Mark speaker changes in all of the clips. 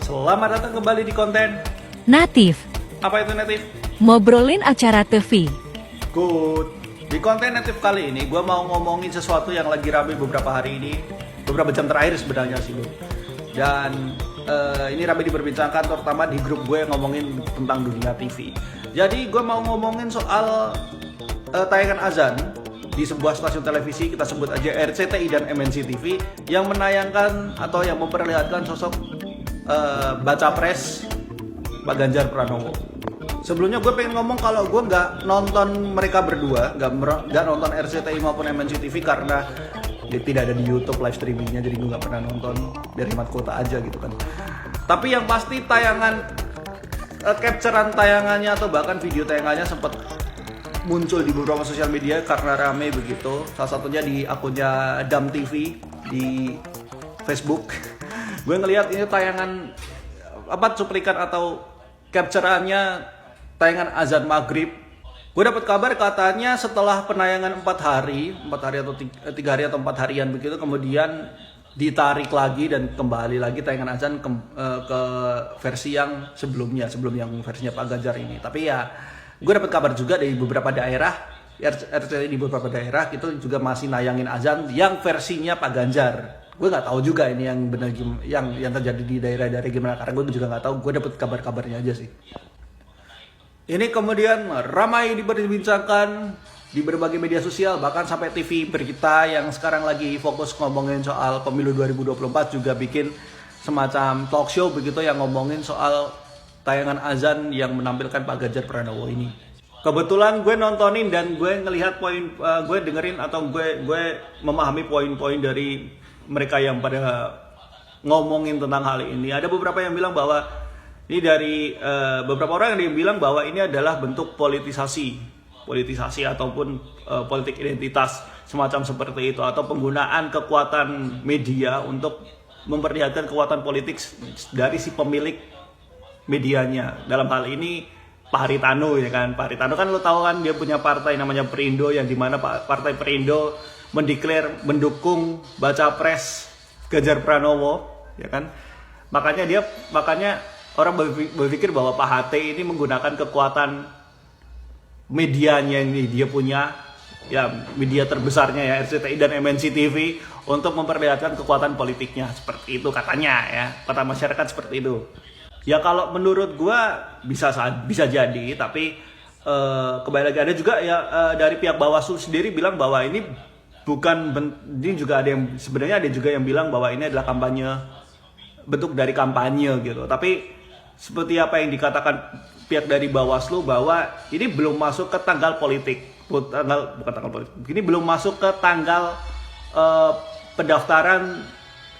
Speaker 1: Selamat datang kembali di konten
Speaker 2: Natif,
Speaker 1: apa itu Natif?
Speaker 2: ngobrolin acara TV.
Speaker 1: Good. Di konten Natif kali ini gue mau ngomongin sesuatu yang lagi rame beberapa hari ini, beberapa jam terakhir sebenarnya sih lo. Dan ini rame diperbincangkan terutama di grup gue yang ngomongin tentang dunia TV. Jadi gue mau ngomongin soal tayangan azan di sebuah stasiun televisi, kita sebut aja RCTI dan MNC TV, yang menayangkan atau yang memperlihatkan sosok baca pres Pak Ganjar Pranowo. Sebelumnya gue pengen ngomong kalau gue nggak nonton mereka berdua, nggak nonton RCTI maupun MNC TV karena dia tidak ada di YouTube live streamingnya, jadi gue nggak pernah nonton dari hemat kuota aja gitu kan. Tapi yang pasti tayangan capturean tayangannya atau bahkan video tayangannya sempat muncul di beberapa sosial media karena rame begitu. Salah satunya di akunnya Dam TV di Facebook. Gue ngelihat ini tayangan cuplikan atau captureannya tayangan azan maghrib. Gue dapat kabar katanya setelah penayangan 4 hari atau 3 hari atau 4 harian begitu, kemudian ditarik lagi dan kembali lagi tayangan azan ke versi yang sebelum yang versinya Pak Ganjar ini. Tapi ya gue dapat kabar juga dari beberapa daerah, RCTI di beberapa daerah itu juga masih nayangin azan yang versinya Pak Ganjar. Gue nggak tahu juga ini yang benar yang terjadi di daerah-daerah gimana, karena gue juga nggak tahu. Gue dapet kabar-kabarnya aja sih. Ini kemudian ramai diperbincangkan di berbagai media sosial, bahkan sampai TV berita yang sekarang lagi fokus ngomongin soal pemilu 2024 juga bikin semacam talk show begitu yang ngomongin soal tayangan azan yang menampilkan Pak Ganjar Pranowo ini. Kebetulan gue nontonin dan gue ngelihat gue dengerin atau gue memahami poin-poin dari mereka yang pada ngomongin tentang hal ini. Ada beberapa yang bilang bahwa ini dari beberapa orang yang bilang bahwa ini adalah bentuk politisasi ataupun politik identitas semacam seperti itu, atau penggunaan kekuatan media untuk memperlihatkan kekuatan politik dari si pemilik medianya. Dalam hal ini Pak Haritanu, ya kan. Pak Haritanu kan lo tahu kan dia punya partai namanya Perindo, yang dimana partai Perindo mendukung baca pres Ganjar Pranowo, ya kan. Makanya orang berpikir bahwa Pak HT ini menggunakan kekuatan medianya yang dia punya, ya media terbesarnya ya RCTI dan MNC TV, untuk memperlihatkan kekuatan politiknya, seperti itu katanya ya, kata masyarakat seperti itu. Ya kalau menurut gua bisa jadi, tapi kembali lagi ada juga ya dari pihak Bawaslu sendiri bilang bahwa ini ini juga ada yang sebenarnya ada juga yang bilang bahwa ini adalah bentuk dari kampanye gitu. Tapi seperti apa yang dikatakan pihak dari Bawaslu bahwa ini belum masuk ke tanggal politik, ini belum masuk ke tanggal pendaftaran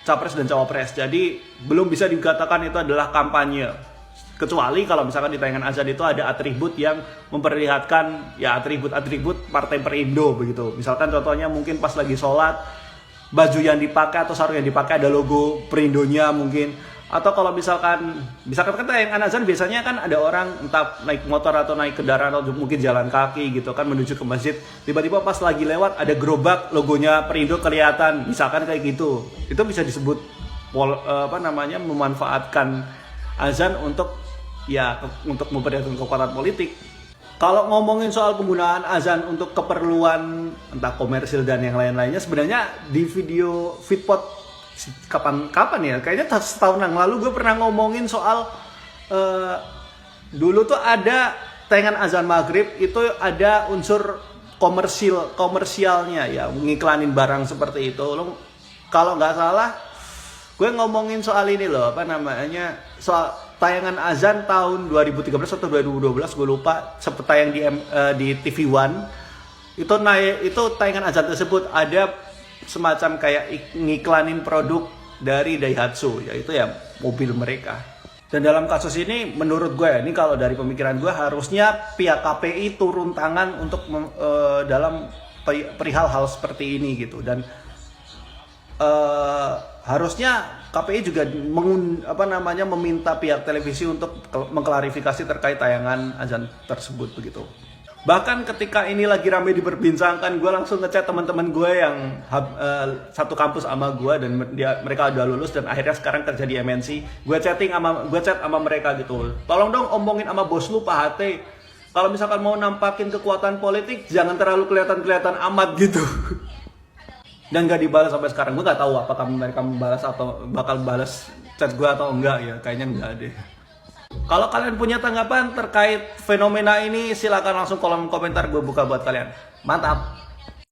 Speaker 1: capres dan cawapres. Jadi belum bisa dikatakan itu adalah kampanye. Kecuali kalau misalkan di tayangan azan itu ada atribut yang memperlihatkan ya atribut Partai Perindo begitu. Misalkan contohnya mungkin pas lagi sholat, baju yang dipakai atau sarung yang dipakai ada logo Perindonya mungkin. Atau kalau misalkan kan tayangan azan biasanya kan ada orang entah naik motor atau naik kendaraan atau mungkin jalan kaki gitu kan menuju ke masjid. Tiba-tiba pas lagi lewat ada gerobak logonya Perindo kelihatan, misalkan kayak gitu. Itu bisa disebut memanfaatkan azan untuk memperlihatkan kekuatan politik. Kalau ngomongin soal penggunaan azan untuk keperluan entah komersil dan yang lain-lainnya, sebenarnya di video Fitpot kapan ya? Kayaknya setahun yang lalu gue pernah ngomongin soal dulu tuh ada tayangan azan maghrib itu ada unsur komersialnya ya, mengiklanin barang seperti itu. Kalau nggak salah gue ngomongin soal ini loh, soal tayangan azan tahun 2013 atau 2012 gue lupa, sempat tayang di TV One. Itu tayangan azan tersebut ada semacam kayak ngiklanin produk dari Daihatsu, yaitu ya mobil mereka. Dan dalam kasus ini menurut gue, ini kalau dari pemikiran gue, harusnya pihak KPI turun tangan untuk dalam perihal hal seperti ini gitu. Dan harusnya KPI juga meminta pihak televisi untuk mengklarifikasi terkait tayangan azan tersebut begitu. Bahkan ketika ini lagi rame diperbincangkan, gue langsung ngechat teman-teman gue yang satu kampus sama gue dan mereka udah lulus dan akhirnya sekarang kerja di MNC. Gue chat sama mereka gitu. Tolong dong omongin sama bos lu Pak Hate. Kalau misalkan mau nampakin kekuatan politik, jangan terlalu kelihatan amat gitu. Dan gak dibalas sampai sekarang. Gue gak tahu apakah mereka membalas atau bakal balas chat gue atau enggak ya. Kayaknya enggak deh. Kalau kalian punya tanggapan terkait fenomena ini, silakan langsung kolom komentar, gue buka buat kalian. Mantap!